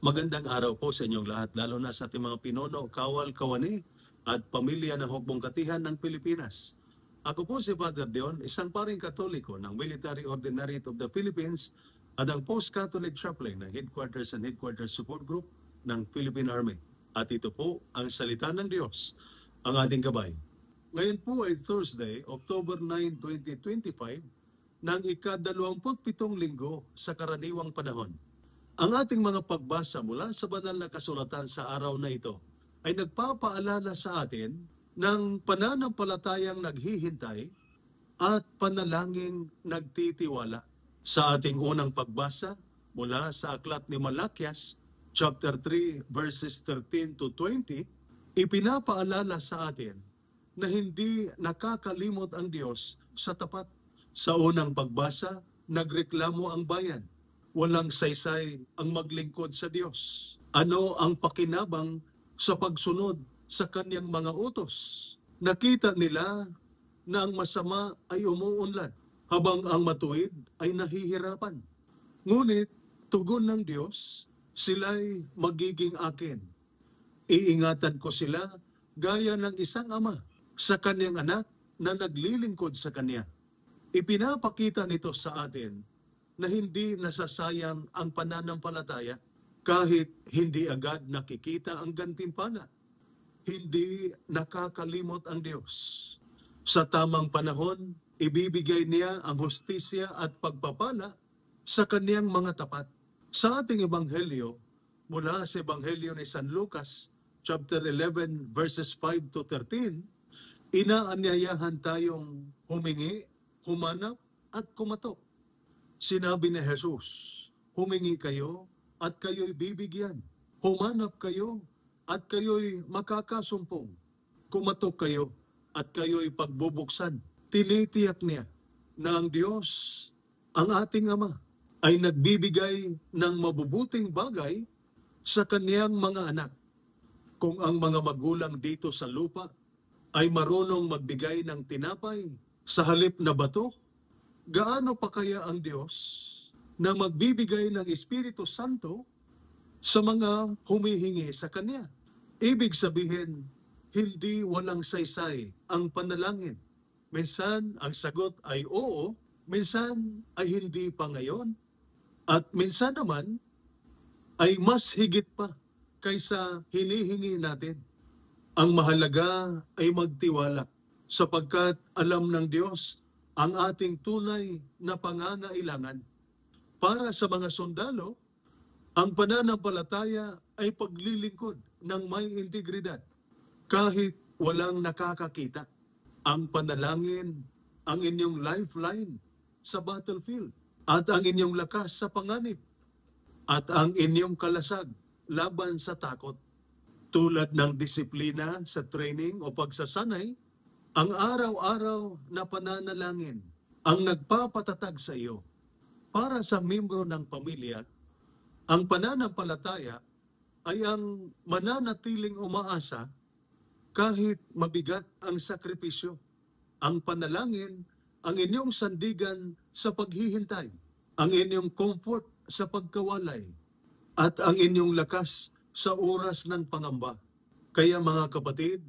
Magandang araw po sa inyong lahat, lalo na sa ating mga pinuno, kawal, kawani, at pamilya ng Hukbong Katihan ng Pilipinas. Ako po si Father Dion, isang paring Katoliko ng Military Ordinariate of the Philippines at ang Post-Catholic Chaplain ng Headquarters and Headquarters Support Group ng Philippine Army. At ito po ang salita ng Diyos, ang ating gabay. Ngayon po ay Thursday, October 9, 2025, ng ika-27 linggo sa karaniwang panahon. Ang ating mga pagbasa mula sa banal na kasulatan sa araw na ito ay nagpapaalala sa atin ng pananampalatayang naghihintay at panalangin nagtitiwala. Sa ating unang pagbasa mula sa aklat ni Malakias, chapter 3, verses 13 to 20, ipinapaalala sa atin na hindi nakakalimot ang Diyos sa tapat. Sa unang pagbasa, nagreklamo ang bayan. Walang saysay ang maglingkod sa Diyos. Ano ang pakinabang sa pagsunod sa kanyang mga utos? Nakita nila na ang masama ay umuunlad, habang ang matuwid ay nahihirapan. Ngunit tugon ng Diyos, sila'y magiging akin. Iingatan ko sila gaya ng isang ama sa kanyang anak na naglilingkod sa kanya. Ipinapakita nito sa atin na hindi nasasayang ang pananampalataya kahit hindi agad nakikita ang gantimpala. Hindi nakakalimot ang Diyos. Sa tamang panahon, ibibigay niya ang hustisya at pagpapala sa kaniyang mga tapat. Sa ating ebanghelyo, mula sa ebanghelyo ni San Lucas, chapter 11, verses 5 to 13, inaanyayahan tayong humingi, humanap at kumatok. Sinabi ni Jesus, humingi kayo at kayo'y bibigyan. Humanap kayo at kayo'y makakasumpong. Kumatok kayo at kayo'y pagbubuksan. Tinitiyak niya na ang Diyos, ang ating Ama, ay nagbibigay ng mabubuting bagay sa kaniyang mga anak. Kung ang mga magulang dito sa lupa ay marunong magbigay ng tinapay sa halip na bato, gaano pa kaya ang Diyos na magbibigay ng Espiritu Santo sa mga humihingi sa Kanya? Ibig sabihin, hindi walang saysay ang panalangin. Minsan ang sagot ay oo, minsan ay hindi pa ngayon, at minsan naman ay mas higit pa kaysa hinihingi natin. Ang mahalaga ay magtiwala sapagkat alam ng Diyos ang ating tunay na pangangailangan. Para sa mga sundalo, ang pananampalataya ay paglilingkod ng may integridad kahit walang nakakakita. Ang panalangin, ang inyong lifeline sa battlefield at ang inyong lakas sa panganib at ang inyong kalasag laban sa takot. Tulad ng disiplina sa training o pagsasanay, ang araw-araw na pananalangin ang nagpapatatag sa iyo. Para sa miyembro ng pamilya, ang pananampalataya ay ang mananatiling umaasa kahit mabigat ang sakripisyo. Ang panalangin, ang inyong sandigan sa paghihintay, ang inyong comfort sa pagkawalay, at ang inyong lakas sa oras ng pangamba. Kaya mga kapatid,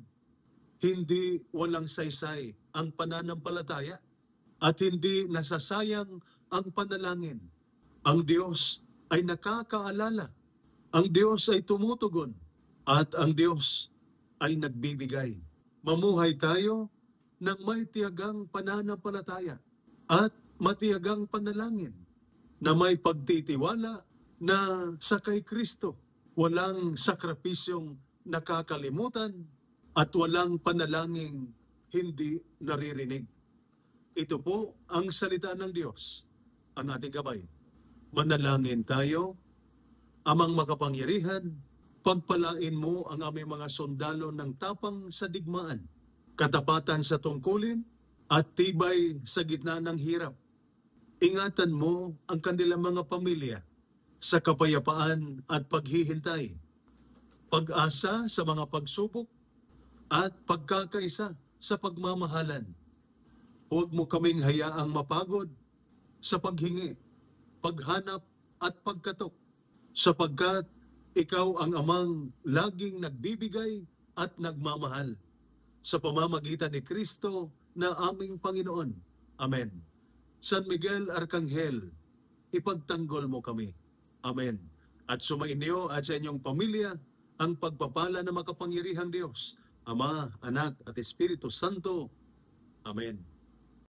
hindi walang saysay ang pananampalataya at hindi nasasayang ang panalangin. Ang Diyos ay nakakaalala. Ang Diyos ay tumutugon at ang Diyos ay nagbibigay. Mamuhay tayo ng may tiyagang pananampalataya at matiyagang panalangin na may pagtitiwala na sa kay Kristo walang sakripisyong nakakalimutan at walang panalangin hindi naririnig. Ito po ang salita ng Diyos, ang ating gabay. Manalangin tayo. Amang makapangyarihan, pagpalain mo ang aming mga sundalo ng tapang sa digmaan, katapatan sa tungkulin, at tibay sa gitna ng hirap. Ingatan mo ang kanilang mga pamilya sa kapayapaan at paghihintay, pag-asa sa mga pagsubok, at pagkakaisa sa pagmamahalan. Huwag mo kaming hayaang mapagod sa paghingi, paghanap at pagkatok, sapagkat Ikaw ang amang laging nagbibigay at nagmamahal sa pamamagitan ni Kristo na aming Panginoon. Amen. San Miguel Arcangel, ipagtanggol mo kami. Amen. At sumainyo at sa inyong pamilya ang pagpapala ng makapangyarihang Diyos, Ama, Anak at Espiritu Santo. Amen.